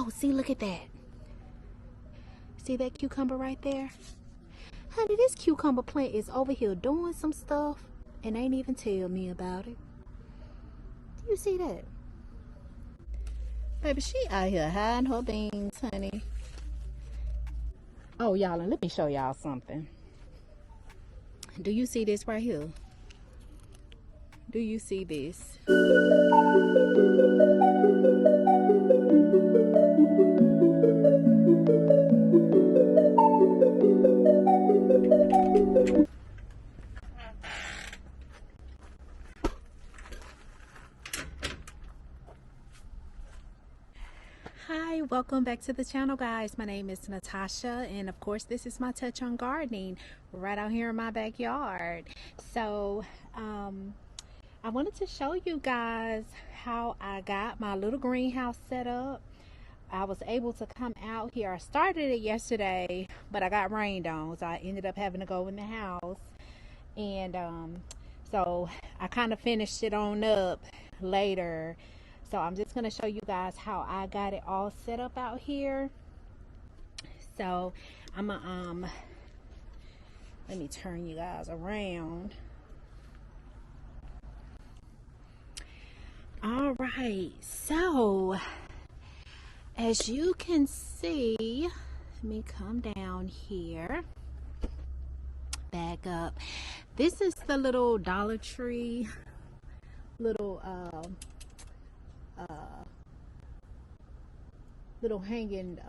Oh, see, look at that. See that cucumber right there? Honey, this cucumber plant is over here doing some stuff and ain't even tell me about it. Do you see that? Baby, she out here hiding her beans, honey. Oh, y'all, and let me show y'all something. Do you see this right here? Do you see this? Hi, welcome back to the channel, guys. My name is Natasha, and of course this is my touch on gardening right out here in my backyard. So I wanted to show you guys how I got my little greenhouse set up. I was able to come out here. I started it yesterday, but I got rained on, so I ended up having to go in the house. And so I kind of finished it on up later. So I'm just going to show you guys how I got it all set up out here. So I'm gonna let me turn you guys around. All right, so as you can see, let me come down here, back up. This is the little Dollar Tree little little hanging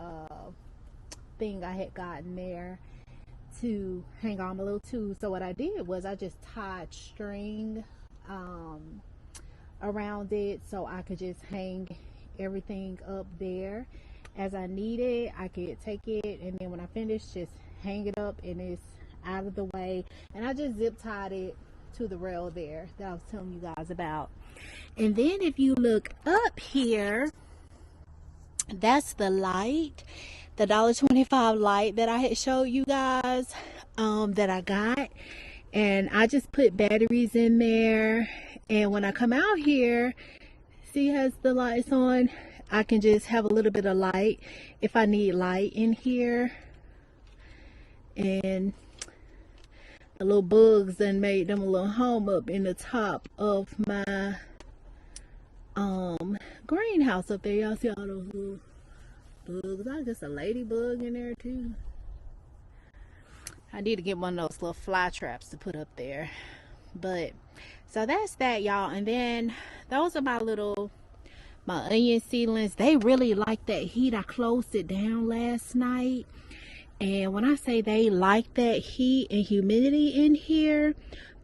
thing I had gotten there to hang on my little tube. So what I did was I just tied string around it so I could just hang everything up there as I need it. I could take it, and then when I finish, just hang it up and it's out of the way. And I just zip tied it to the rail there that I was telling you guys about. And then if you look up here, that's the light, the $1.25 light that I had showed you guys that I got. And I just put batteries in there, and when I come out here, see, has the lights on. I can just have a little bit of light if I need light in here. And the little bugs done made them a little home up in the top of my greenhouse up there. Y'all see all those little bugs? I guess a ladybug in there too. I need to get one of those little fly traps to put up there. But so that's that, y'all. And then those are my onion seedlings. They really like that heat. I closed it down last night, and when I say they like that heat and humidity in here,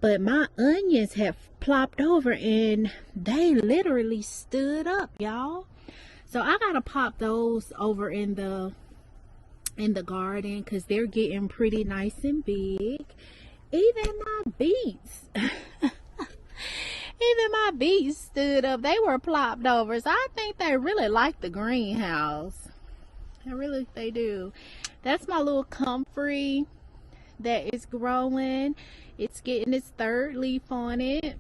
but my onions have plopped over and they literally stood up, y'all. So I gotta pop those over in the garden because they're getting pretty nice and big. Even my beets even my beets stood up. They were plopped over. So I think they really like the greenhouse. They do. That's my little comfrey that is growing. It's getting its third leaf on it.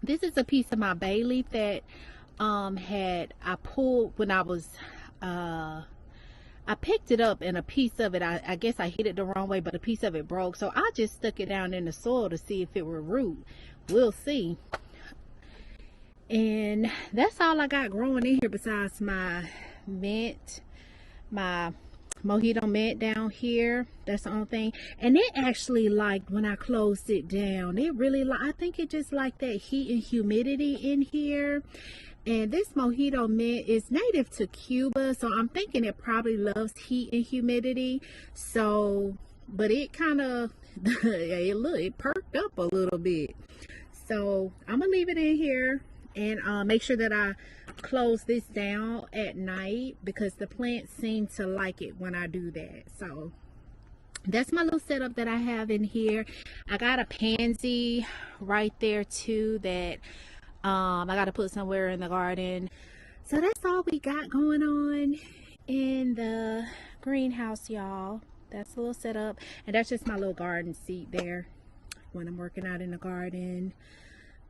This is a piece of my bay leaf that I pulled when I was I picked it up, and a piece of it, I guess I hit it the wrong way, but a piece of it broke. So I just stuck it down in the soil to see if it would root. We'll see. And that's all I got growing in here besides my mint, my mojito mint down here. That's the only thing. And it actually liked when I closed it down. It really I think it just liked that heat and humidity in here. And this mojito mint is native to Cuba, so I'm thinking it probably loves heat and humidity. So, but it kind of it perked up a little bit. So I'm gonna leave it in here and make sure that I close this down at night because the plants seem to like it when I do that. So that's my little setup that I have in here. I got a pansy right there too that I got to put somewhere in the garden. So that's all we got going on in the greenhouse, y'all. That's a little setup, and that's just my little garden seat there when I'm working out in the garden.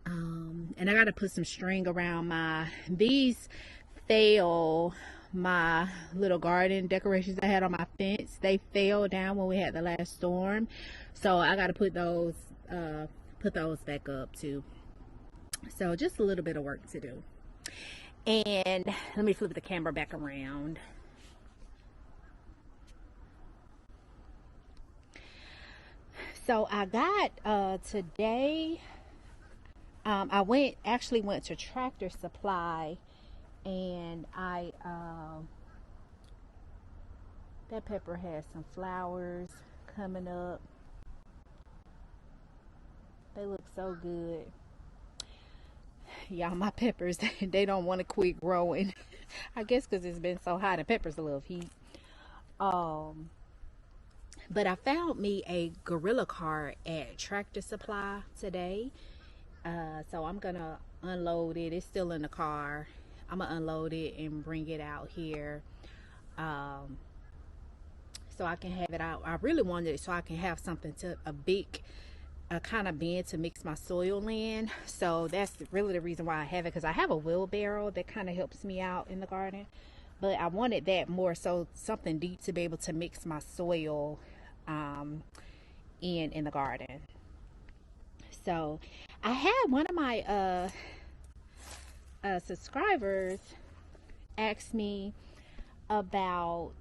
And I got to put some string around these fail my little garden decorations I had on my fence, they fell down when we had the last storm, so I got to put those back up too. So just a little bit of work to do. And let me flip the camera back around. So I got today, I actually went to Tractor Supply, and that pepper has some flowers coming up. They look so good. Y'all, my peppers, they don't want to quit growing. I guess because it's been so hot and peppers love heat. But I found me a Gorilla cart at Tractor Supply today. So I'm gonna unload it. It's still in the car. I'm gonna unload it and bring it out here. So I can have it out. I really wanted it so I can have something to a big kind of bin to mix my soil in. So that's really the reason why I have it, because I have a wheelbarrow that kind of helps me out in the garden, but I wanted that more so something deep to be able to mix my soil in the garden. So I had one of my subscribers ask me about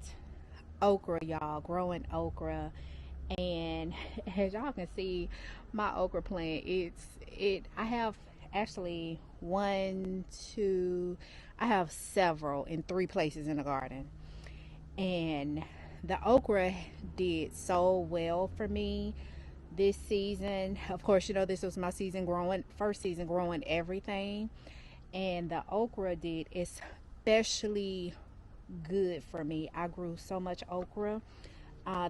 okra, y'all, growing okra. And as y'all can see, my okra plant, I have actually I have several in 3 places in the garden, and the okra did so well for me this season. Of course, you know, this was my first season growing everything, and the okra did especially good for me. I grew so much okra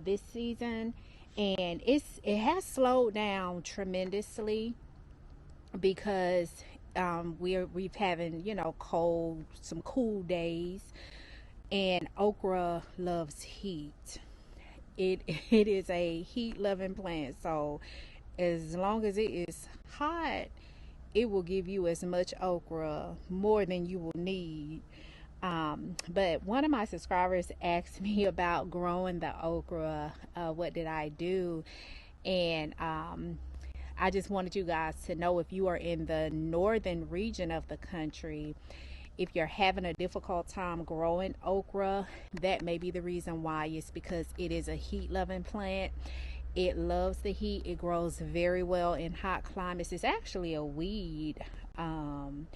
this season, and it has slowed down tremendously because we've having, you know, some cool days, and okra loves heat. It is a heat loving plant, so as long as it is hot, it will give you as much okra, more than you will need. But one of my subscribers asked me about growing the okra. What did I do? And I just wanted you guys to know, if you are in the northern region of the country, if you're having a difficult time growing okra, that may be the reason why. It's because it is a heat loving plant. It loves the heat. It grows very well in hot climates. It's actually a weed. And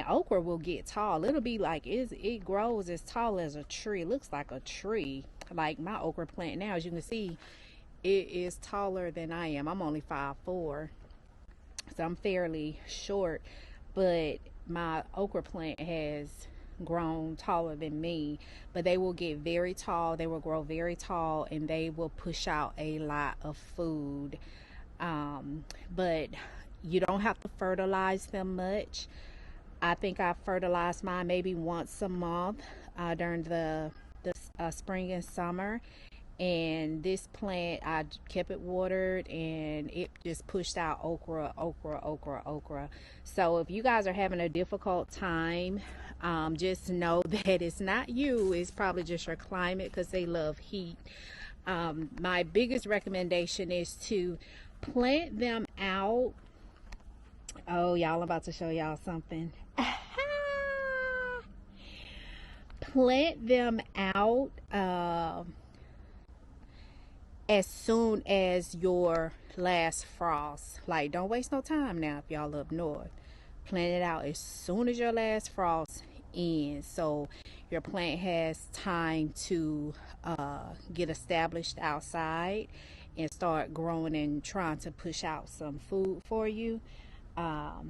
okra will get tall. It'll be like, it grows as tall as a tree. It looks like a tree. Like my okra plant now, as you can see, it is taller than I am. I'm only 5'4", so I'm fairly short, but my okra plant has grown taller than me. But they will get very tall. They will grow very tall, and they will push out a lot of food. But you don't have to fertilize them much. I think I fertilize mine maybe once a month during the spring and summer. And this plant, I kept it watered, and it just pushed out okra, okra, okra, okra. So if you guys are having a difficult time, just know that it's not you. It's probably just your climate, because they love heat. My biggest recommendation is to plant them out. Oh, y'all, I'm about to show y'all something. Plant them out as soon as your last frost. Like, don't waste no time now if y'all up north. Plant it out as soon as your last frost ends, so your plant has time to get established outside and start growing and trying to push out some food for you. I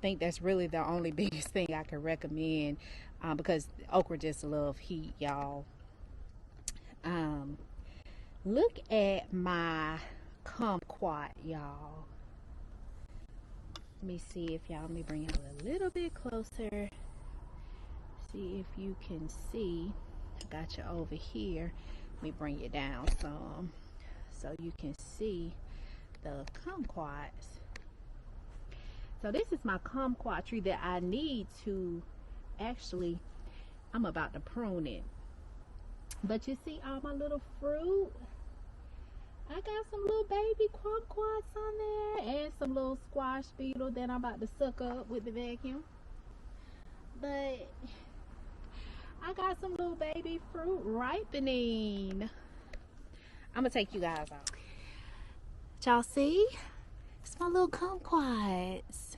think that's really the only biggest thing I can recommend, because okra just love heat, y'all. Look at my kumquat, y'all. Let me see if y'all, let me bring it a little bit closer. See if you can see. I got you over here. Let me bring it down some so you can see the kumquats. So this is my kumquat tree that I need to actually I'm about to prune it. But you see all my little fruit? I got some little baby kumquats on there and some little squash beetle that I'm about to suck up with the vacuum. But I got some little baby fruit ripening. I'm gonna take you guys out. Y'all see? It's my little kumquats.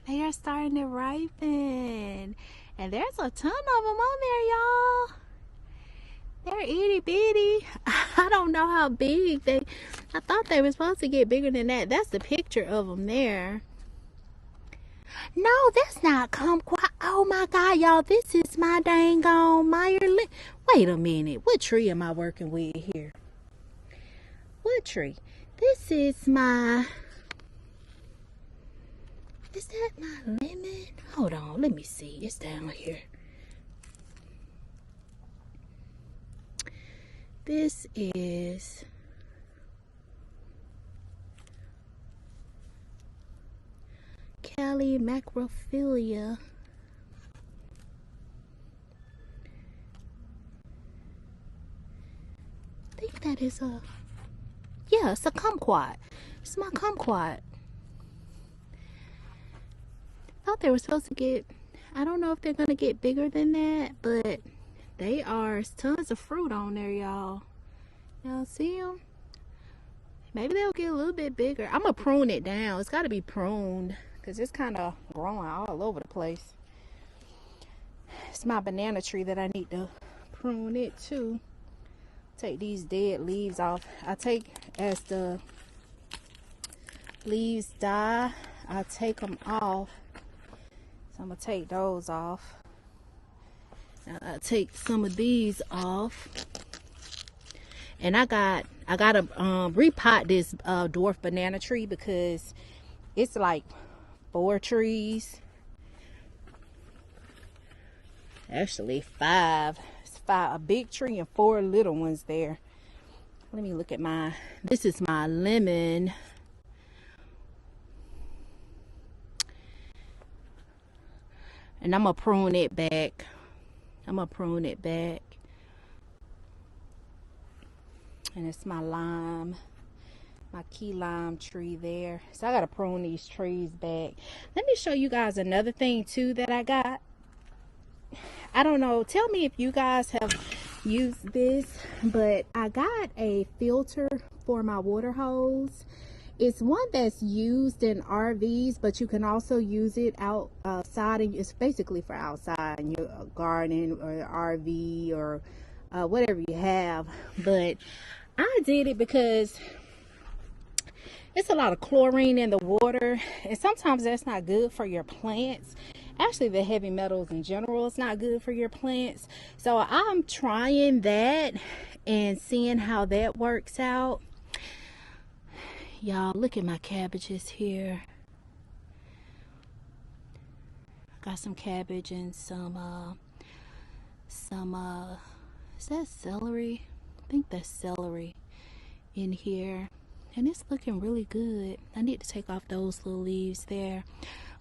They are starting to ripen. And there's a ton of them on there, y'all. They're itty bitty. I don't know how big they... I thought they were supposed to get bigger than that. That's the picture of them there. No, that's not kumquat. Oh my God, y'all. This is my dang on Meyer-Lindt. Wait a minute. What tree am I working with here? What tree? This is my... Is that my lemon? Hold on. Let me see. It's down here. This is Cali macrophilia. I think that is a, yeah, it's a kumquat. It's my kumquat. Thought they were supposed to get, I don't know if they're gonna get bigger than that, but they are tons of fruit on there, y'all. Y'all see them? Maybe they'll get a little bit bigger. I'm gonna prune it down. It's got to be pruned because it's kind of growing all over the place. It's my banana tree that I need to prune it too. Take these dead leaves off. I take, as the leaves die, I take them off. So I'm gonna take those off. I take some of these off, and I gotta repot this dwarf banana tree because it's like 4 trees, actually 5. It's 5, a big tree and 4 little ones there. Let me look at my, this is my lemon. And I'm gonna prune it back. I'm gonna prune it back. And it's my lime, my key lime tree there. So I gotta prune these trees back. Let me show you guys another thing too that I got. I don't know, tell me if you guys have used this, but I got a filter for my water hose. It's one that's used in RVs, but you can also use it outside, and it's basically for outside in your garden or RV or whatever you have. But I did it because it's a lot of chlorine in the water, and sometimes that's not good for your plants. Actually, the heavy metals in general is not good for your plants. So I'm trying that and seeing how that works out. Y'all, look at my cabbages here. Got some cabbage and some is that celery? I think that's celery in here, and it's looking really good. I need to take off those little leaves there,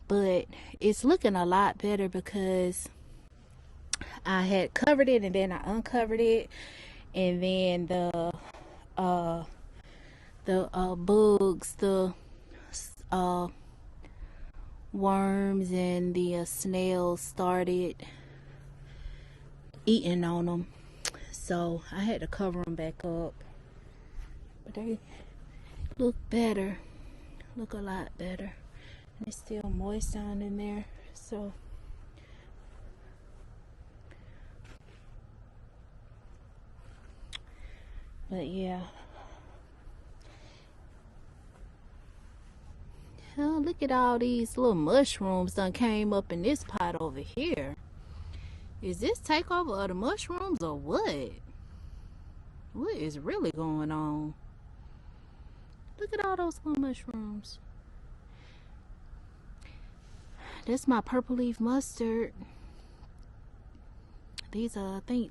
but it's looking a lot better because I had covered it and then I uncovered it, and then the bugs, the worms and the snails started eating on them, so I had to cover them back up. But they look better, look a lot better, and it's still moist down in there. So but yeah. Oh, look at all these little mushrooms done came up in this pot over here. Is this takeover of the mushrooms or what? What is really going on? Look at all those little mushrooms. That's my purple leaf mustard. These are, I think,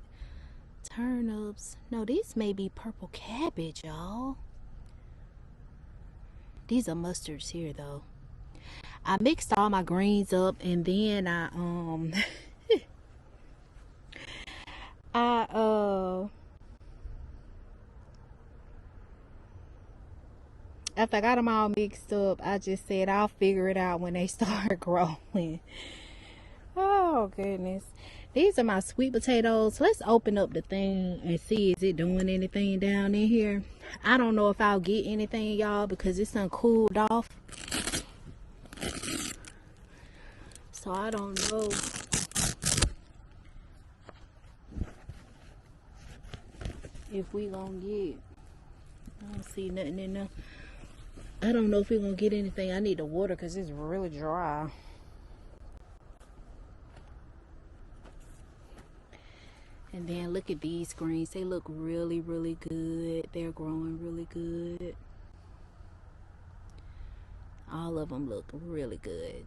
turnips. No, these may be purple cabbage, y'all. These are mustards here though. I mixed all my greens up, and then I After I got them all mixed up, I just said I'll figure it out when they start growing. Oh goodness. These are my sweet potatoes. Let's open up the thing and see is it doing anything down in here. I don't know if I'll get anything, y'all, because it's done cooled off. So I don't know. If we gonna get, I don't see nothing in there. I don't know if we're gonna get anything. I need the water because it's really dry. And then look at these greens. They look really, really good. They're growing really good. All of them look really good.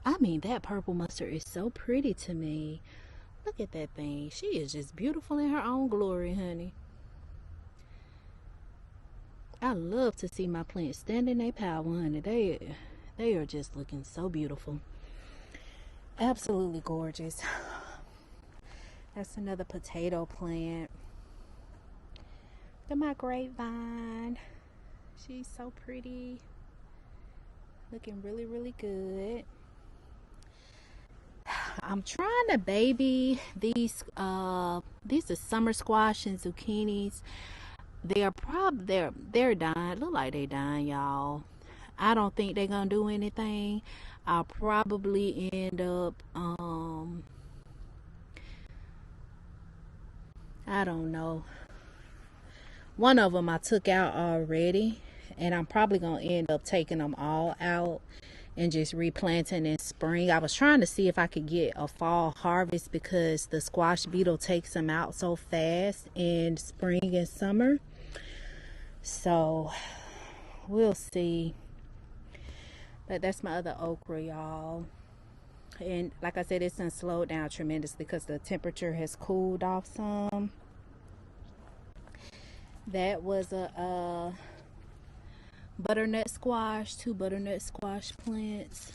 I mean, that purple mustard is so pretty to me. Look at that thing. She is just beautiful in her own glory, honey. I love to see my plants stand in their power, honey. They are just looking so beautiful. Absolutely gorgeous. That's another potato plant. Look at my grapevine. She's so pretty. Looking really, really good. I'm trying to baby these. These are summer squash and zucchinis. They're dying. Look like they dying, y'all. I don't think they're gonna do anything. I'll probably end up I don't know. One of them I took out already, and I'm probably gonna end up taking them all out and just replanting in spring. I was trying to see if I could get a fall harvest because the squash beetle takes them out so fast in spring and summer. So we'll see. But that's my other okra, y'all. And like I said, it's done slowed down tremendously because the temperature has cooled off some. That was a butternut squash, 2 butternut squash plants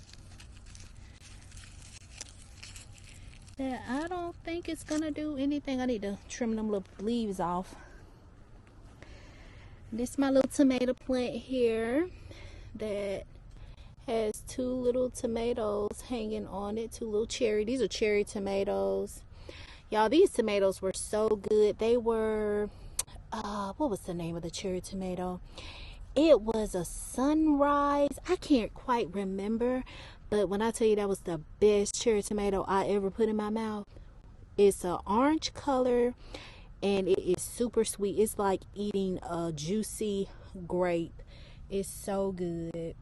that I don't think it's gonna do anything. I need to trim them little leaves off. This is my little tomato plant here that has 2 little tomatoes hanging on it, 2 little cherry. These are cherry tomatoes. Y'all, these tomatoes were so good. They were, what was the name of the cherry tomato? It was a sunrise. I can't quite remember, but when I tell you that was the best cherry tomato I ever put in my mouth. It's an orange color and it is super sweet. It's like eating a juicy grape. It's so good.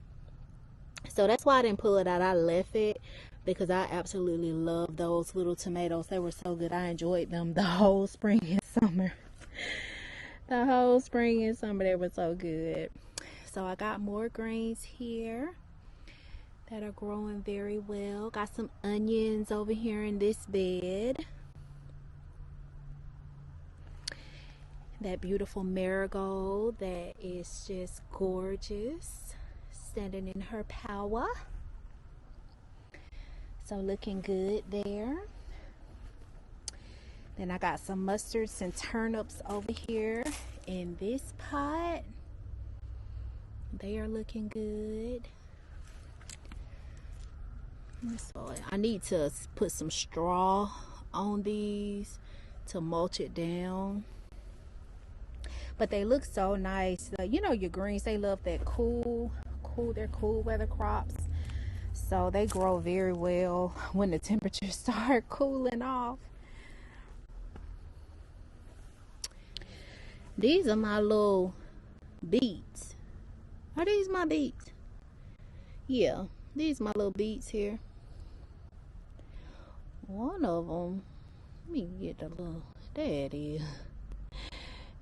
So that's why I didn't pull it out. I left it because I absolutely love those little tomatoes. They were so good. I enjoyed them the whole spring and summer. The whole spring and summer, they were so good. So I got more greens here that are growing very well. Got some onions over here in this bed. That beautiful marigold that is just gorgeous, standing in her power. So looking good there. Then I got some mustards and turnips over here in this pot. They are looking good. So I need to put some straw on these to mulch it down. But they look so nice. You know, your greens, they love that they're cool weather crops. So they grow very well when the temperatures start cooling off. These are my little beets. Are these my beets? Yeah, these are my little beets here. One of them, let me get the little, there it is.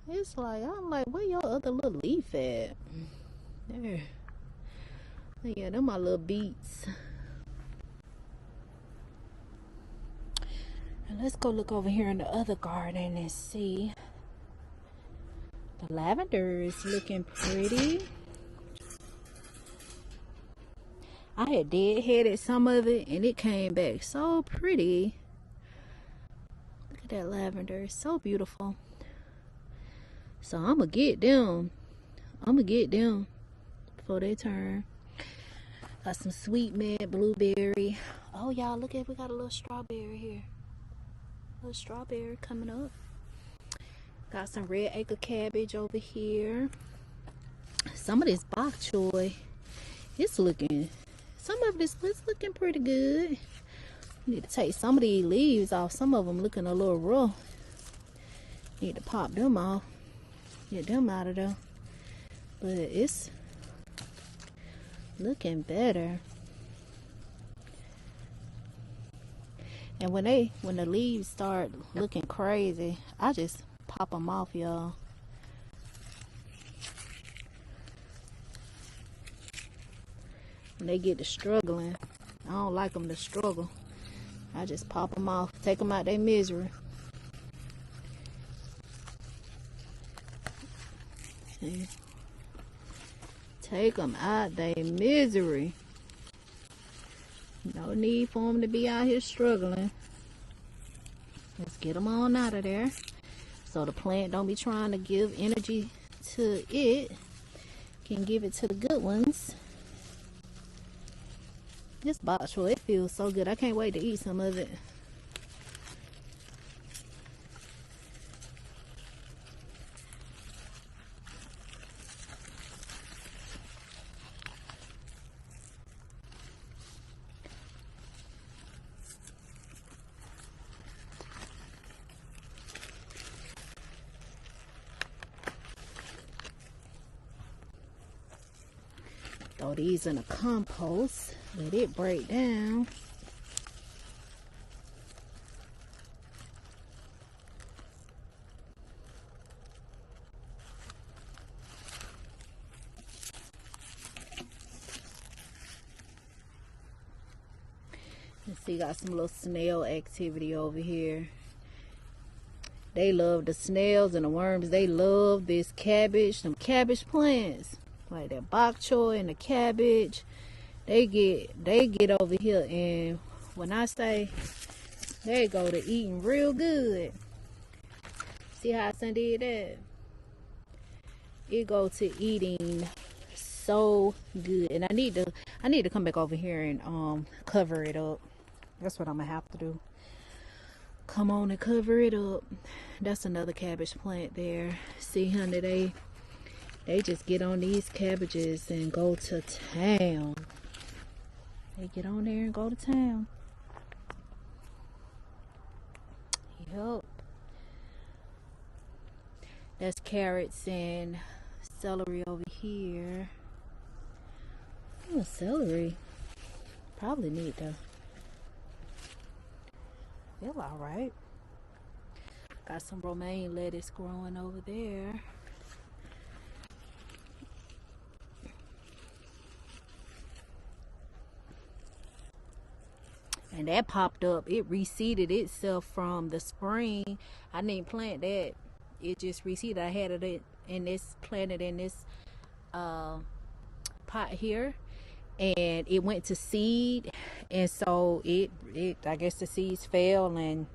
It's like, I'm like, where your other little leaf at? There. Yeah, they're my little beets. And let's go look over here in the other garden and see. The lavender is looking pretty. I had deadheaded some of it and it came back so pretty. Look at that lavender, it's so beautiful. So I'm gonna get them before they turn. Got some sweet mint, blueberry. Oh, y'all, look at, we got a little strawberry here. A little strawberry coming up. Got some red acre cabbage over here. Some of this bok choy, it's looking, some of this is looking pretty good. Need to take some of these leaves off. Some of them looking a little rough. Need to pop them off. Get them out of there. But it's looking better. And when the leaves start looking crazy, I just pop them off, y'all. When they get to struggling, I don't like them to struggle. I just pop them off, take them out their misery. See? Take them out their misery. No need for them to be out here struggling. Let's get them on out of there. So the plant don't be trying to give energy to it. Can give it to the good ones. This bok choy, it feels so good. I can't wait to eat some of it. Throw these in a compost. Let it break down. Let's see, got some little snail activity over here. They love the snails and the worms. They love this cabbage, some cabbage plants. Like that bok choy and the cabbage. They get over here, and when I say they go to eating real good. See how I did that? It go to eating so good. And I need to come back over here and cover it up. That's what I'm gonna have to do. Come on and cover it up. That's another cabbage plant there. See, honey, they just get on these cabbages and go to town. They get on there and go to town. Yup. That's carrots and celery over here. Oh, celery. Probably need to feel alright. Got some romaine lettuce growing over there. And that popped up. It reseeded itself from the spring. I didn't plant that. It just reseeded. I had it in this, planted in this pot here, and it went to seed, and so it I guess the seeds fell and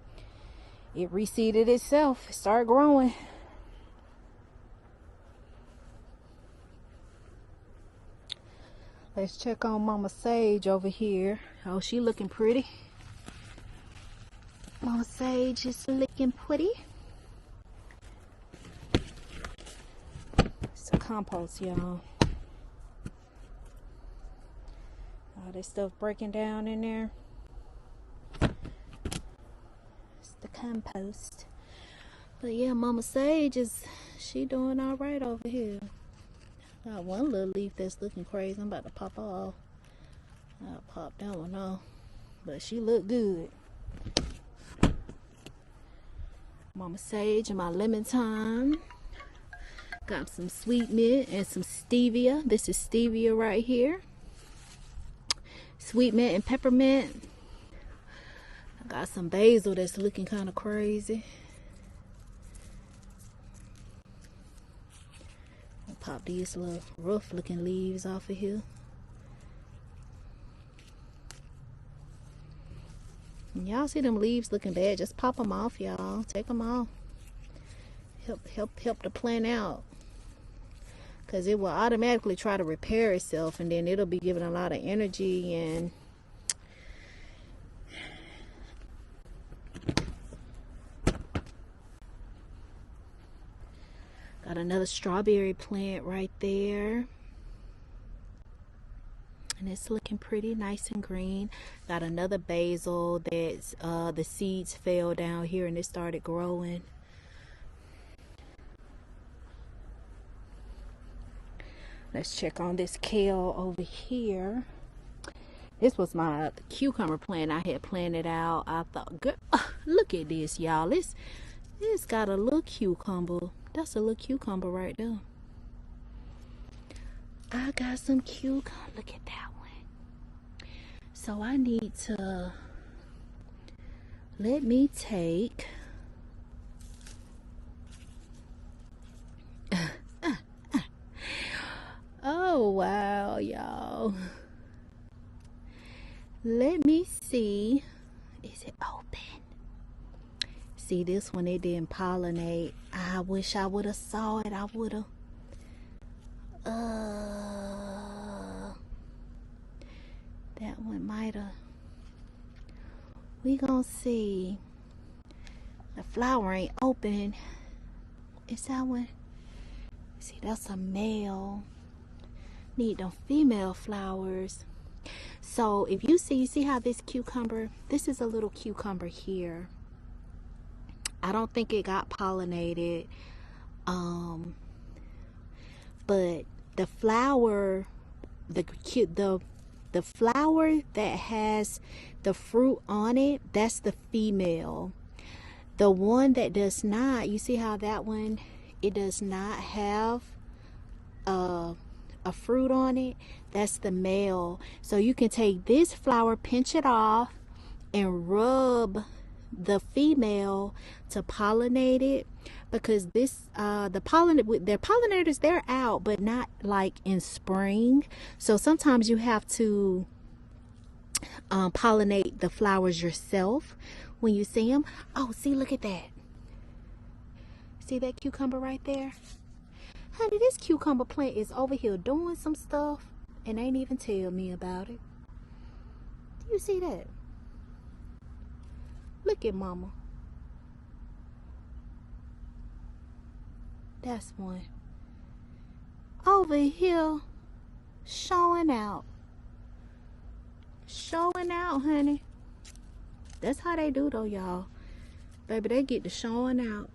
it reseeded itself. It started growing. Let's check on Mama Sage over here. Oh, she looking pretty. Mama Sage is looking pretty. It's a compost, y'all. All this stuff breaking down in there. It's the compost. But yeah, Mama Sage she doing all right over here. Got one little leaf that's looking crazy. I'm about to pop off. I'll pop that one off. But she look good. Mama Sage and my lemon thyme. Got some sweet mint and some stevia. This is stevia right here. Sweet mint and peppermint. I got some basil that's looking kind of crazy. Pop these little rough looking leaves off of here. Y'all see them leaves looking bad? Just pop them off, y'all. Take them off. Help the plant out. because it will automatically try to repair itself, and then it'll be giving a lot of energy. And got another strawberry plant right there, and it's looking pretty nice and green. Got another basil that's the seeds fell down here and it started growing. Let's check on this kale over here. This was my cucumber plant I had planted out. I thought, good, look at this, y'all. It's got a little cucumber. That's a little cucumber right there. I got some cucumber. Look at that one. So I need to, let me take oh wow, y'all. Let me see. Is it open? See, this one, it didn't pollinate. I wish I would have saw it. I would have. That one might have. We gonna see. The flower ain't open. Is that one? See, that's a male. Need them female flowers. So if you see how this cucumber, this is a little cucumber here. I don't think it got pollinated. But the flower, the flower that has the fruit on it, that's the female. The one that does not, you see how that one, it does not have a fruit on it, that's the male. So you can take this flower, pinch it off, and rub the female to pollinate it, because this their pollinators, they're out, but not like in spring. So sometimes you have to pollinate the flowers yourself when you see them. Oh, see, look at that. See that cucumber right there? Honey, this cucumber plant is over here doing some stuff and ain't even tell me about it. Do you see that? Look at mama. That's one. Over here, showing out. Showing out, honey. That's how they do though, y'all. Baby, they get to showing out.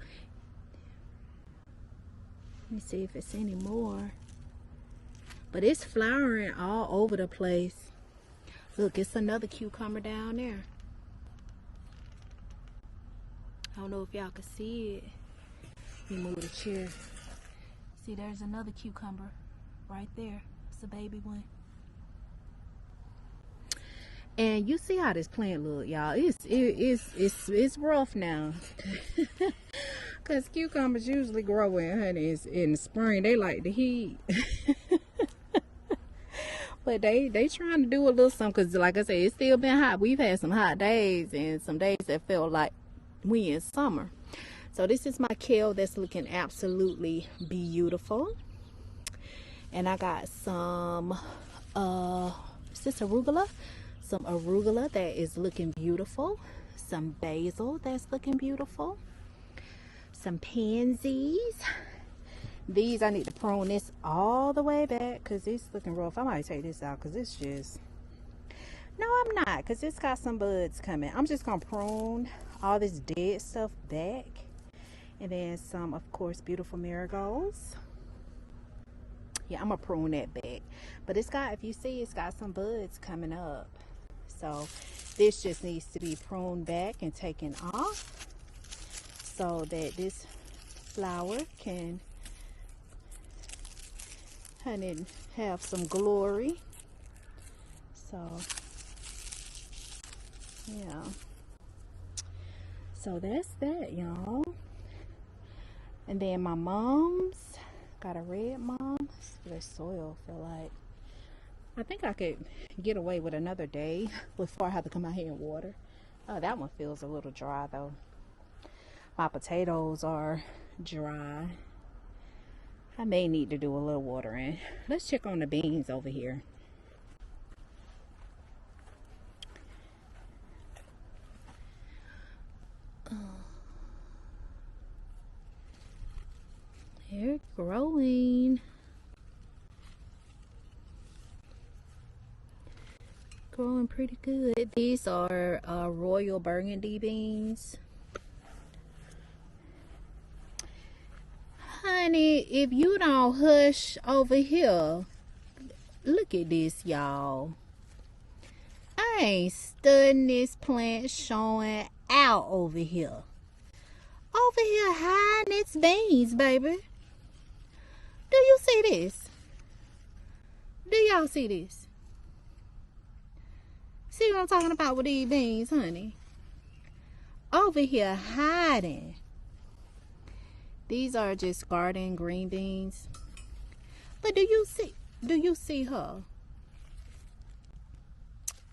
Let me see if it's any more. But it's flowering all over the place. Look, it's another cucumber down there. I don't know if y'all can see it. Let me move the chair. See, there's another cucumber right there. It's a baby one. And you see how this plant look, y'all. It's rough now. Cause cucumbers usually grow in the spring. They like the heat. But they trying to do a little something, cause like I said, it's still been hot. We've had some hot days and some days that felt like we in summer. So this is my kale that's looking absolutely beautiful. And I got some is this arugula? Some arugula that is looking beautiful. Some basil that's looking beautiful. Some pansies. These, I need to prune this all the way back because it's looking rough. I might take this out because it's just, no, I'm not, because it's got some buds coming. I'm just gonna prune all this dead stuff back. And then some, of course, beautiful marigolds. Yeah, I'm gonna prune that back. But it's got, if you see, it's got some buds coming up. So this just needs to be pruned back and taken off so that this flower can have some glory. So yeah, so that's that, y'all. And then my mom's got a red mom. This soil feel like, I think I could get away with another day before I have to come out here and water. Oh, that one feels a little dry though. My potatoes are dry. I may need to do a little watering. Let's check on the beans over here. They're growing. Growing pretty good. These are royal burgundy beans. Honey, if you don't hush over here, look at this, y'all. I ain't studying this plant showing out over here. Over here hiding its beans, baby. Do you see this? Do y'all see this? See what I'm talking about with these beans, honey? Over here hiding. These are just garden green beans. But do you see her?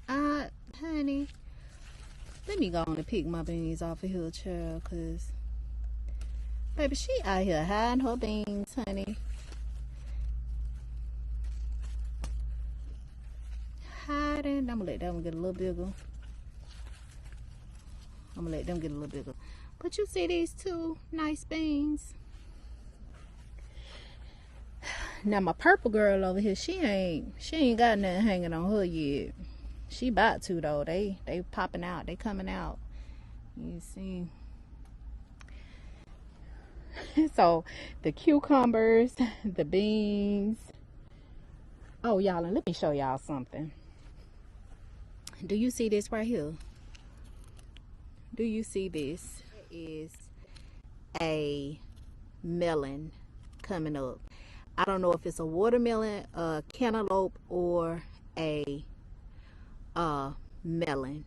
Honey, let me go on and pick my beans off of here, child, cause baby, she out here hiding her beans, honey. Hiding. I'm gonna let that one get a little bigger. But you see these two nice beans. Now my purple girl over here, she ain't got nothing hanging on her yet. She about to though. They popping out. They coming out. You see. So the cucumbers, the beans. Oh y'all, and let me show y'all something. Do you see this right here? Do you see this? It is a melon coming up. I don't know if it's a watermelon, a cantaloupe, or a melon,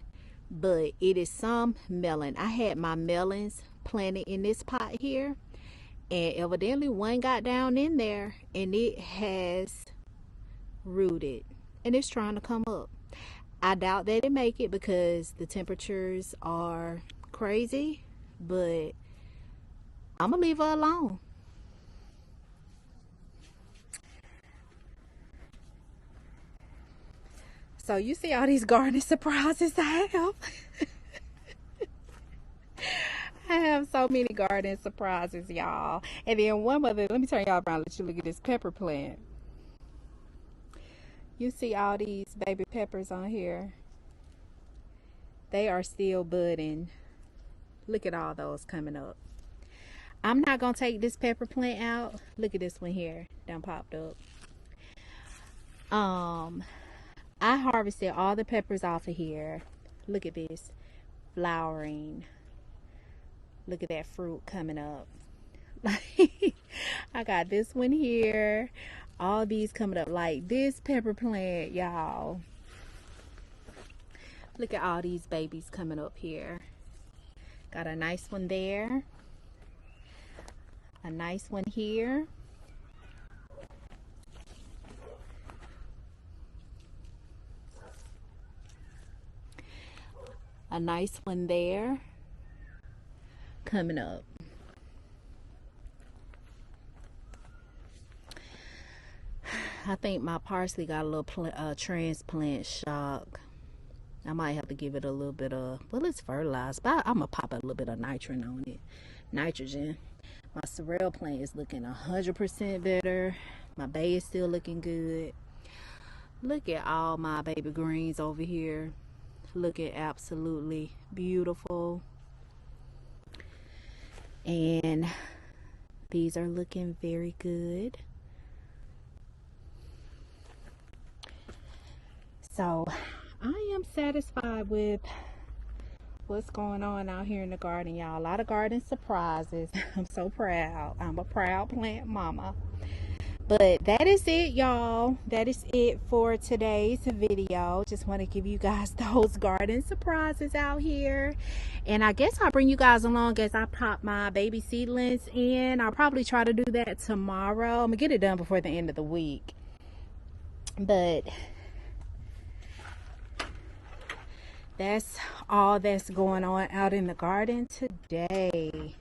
but it is some melon. I had my melons planted in this pot here, and evidently one got down in there and it has rooted and it's trying to come up. I doubt that it make it because the temperatures are crazy, but I'm gonna leave her alone. So you see all these garden surprises I have. I have so many garden surprises, y'all. And then one other, let me turn y'all around, let you look at this pepper plant. You see all these baby peppers on here. They are still budding. Look at all those coming up. I'm not gonna take this pepper plant out. Look at this one here, done popped up. I harvested all the peppers off of here. Look at this, flowering. Look at that fruit coming up. I got this one here. All these coming up, like this pepper plant, y'all. Look at all these babies coming up here. Got a nice one there. A nice one here. A nice one there. Coming up. I think my parsley got a little transplant shock. I might have to give it a little bit of, well, it's fertilized, but I'm gonna pop a little bit of nitrogen on it. Nitrogen. My sorrel plant is looking 100% better. My bay is still looking good. Look at all my baby greens over here. Looking absolutely beautiful. And these are looking very good. So I am satisfied with what's going on out here in the garden, y'all. A lot of garden surprises. I'm so proud. I'm a proud plant mama. But that is it, y'all. That is it for today's video. Just want to give you guys those garden surprises out here. And I guess I'll bring you guys along as I pop my baby seedlings in. I'll probably try to do that tomorrow. I'm going to get it done before the end of the week. But that's all that's going on out in the garden today.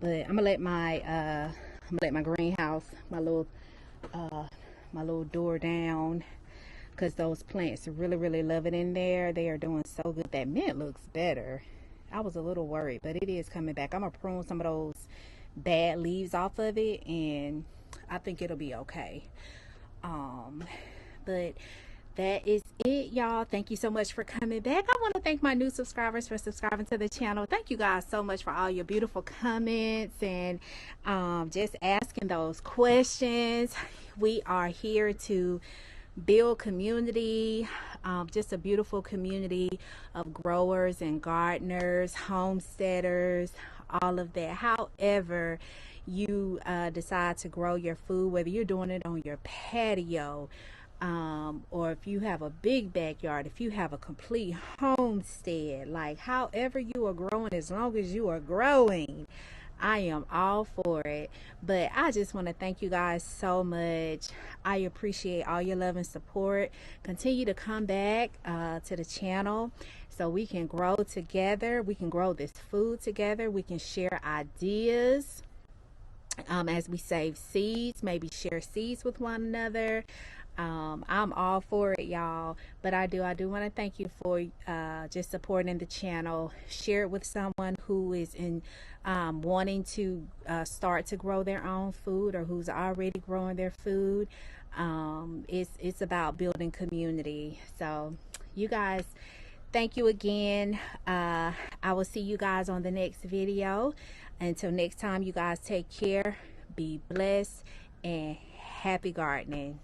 But I'm going to let my I'm gonna let my greenhouse, my little door down, because those plants really love it in there. They are doing so good. That mint looks better. I was a little worried, but it is coming back. I'm gonna prune some of those bad leaves off of it, and I think it'll be okay. But that is it, y'all. Thank you so much for coming back. I want to thank my new subscribers for subscribing to the channel. Thank you guys so much for all your beautiful comments and just asking those questions. We are here to build community, just a beautiful community of growers and gardeners, homesteaders, all of that. However you decide to grow your food, whether you're doing it on your patio, or if you have a big backyard, if you have a complete homestead, like however you are growing, as long as you are growing, I am all for it. But I just want to thank you guys so much. I appreciate all your love and support. Continue to come back to the channel so we can grow together. We can grow this food together. We can share ideas as we save seeds, maybe share seeds with one another. I'm all for it, y'all. But I do want to thank you for just supporting the channel. Share it with someone who is in wanting to start to grow their own food, or who's already growing their food. It's about building community. So you guys, thank you again. I will see you guys on the next video. Until next time, you guys take care, be blessed, and happy gardening.